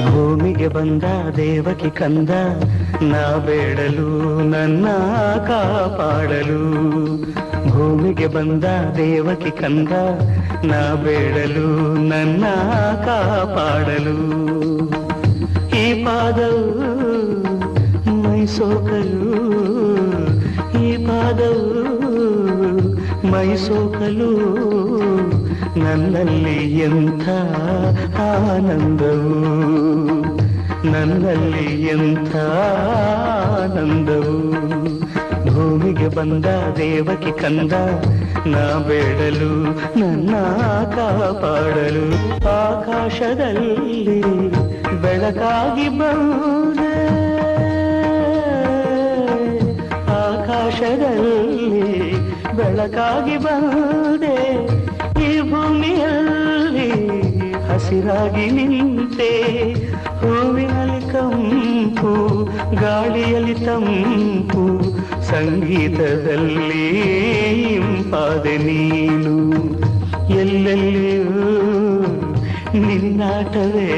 ಭೂಮಿಗೆ ಬಂದ ದೇವಕಿ ಕಂದ ನಾ ಬೇಡಲು ನನ್ನ ಕಾಪಾಡಲು. ಭೂಮಿಗೆ ಬಂದ ದೇವಕಿ ಕಂದ ನಾ ಬೇಡಲು ನನ್ನ ಕಾಪಾಡಲು. ಈ ಪಾದವು ಮೈ ಸೋಕಲು, ಈ ಪಾದವು ಮೈ ಸೋಕಲು, ನನ್ನಲ್ಲಿ ಎಂಥ ಆನಂದವು, ನನ್ನಲ್ಲಿ ಎಂಥ ಆನಂದವು. ಭೂಮಿಗೆ ಬಂದ ದೇವಕಿ ಕಂದ ನಾ ಬೇಡಲು ನನ್ನ ಕಾಪಾಡಲು. ಆಕಾಶದಲ್ಲಿ ಬೆಳಕಾಗಿ ಬಂದೆ, ಆಕಾಶದಲ್ಲಿ ಬೆಳಕಾಗಿ ಬಂದೆ, ಈ ಭೂಮಿಯಲ್ಲಿ ಹಸಿರಾಗಿ ನಿಂತೆ. ಹೂವಿನಲ್ಲಿ ಕಂಪು, ಗಾಳಿಯಲ್ಲಿ ತಂಪು, ಸಂಗೀತದಲ್ಲಿ ಇಂಪಾದೆ ನೀನು. ಎಲ್ಲೆಲ್ಲಿಯೂ ನಿನ್ನಾಟವೇ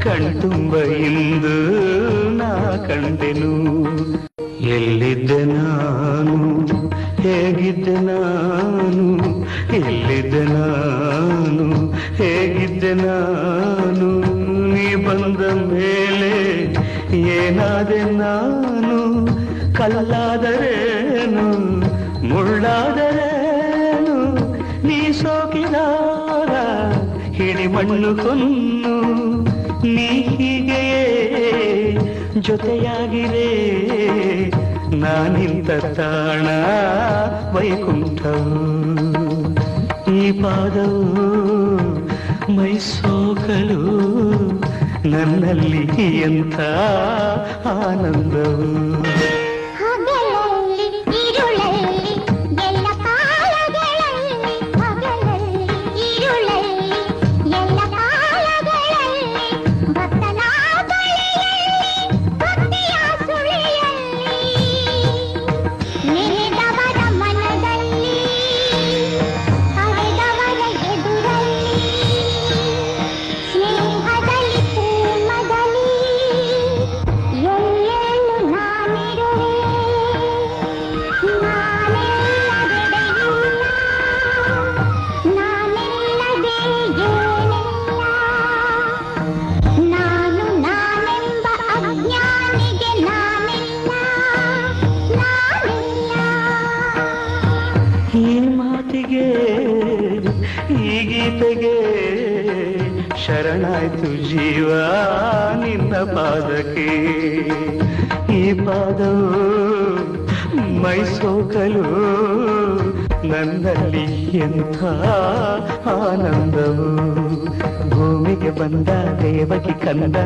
ಕಣ್ತುಂಬ ಇಂದು ನಾ ಕಂಡೆನು. ಎಲ್ಲಿದ್ದೆ ನಾನು, ಹೇಗಿದ್ದೆ ನಾನು, ಎಲ್ಲಿದ್ದೆ ನಾನು, ಹೇಗಿದ್ದೆ ನಾನು. ನೀ ಬಂದ ಮೇಲೆ ಏನಾದೆ ನಾನು, ಕಲ್ಲಾದರೇನು ಮುಳ್ಳಾದರೇನು. ನೀ ಸೋಕಿದಾಗ ಹಿಡಿಮಣ್ಣು ಕೊನ್ನು, ನೀ ಹೀಗೆಯೇ ಜೊತೆಯಾಗಿರೇ. ನಾನಿಂತ ತಾಣ ವೈಕುಂಠವು, ಈ ಪಾದವು ಮೈ ಸೋಕಲು, ನನ್ನಲ್ಲಿ ಎಂಥ ಆನಂದವು. ಈ ಮಾತಿಗೆ ಈ ಗೀತೆಗೆ ಶರಣಾಯ್ತು ಜೀವ ನಿನ್ನ ಪಾದಕ್ಕೆ. ಈ ಪಾದವು ಮೈ ಸೋಕಲು, ನನ್ನಲ್ಲಿ ಎಂಥ ಆನಂದವು. ಭೂಮಿಗೆ ಬಂದ ದೇವಕಿ ಕಂದ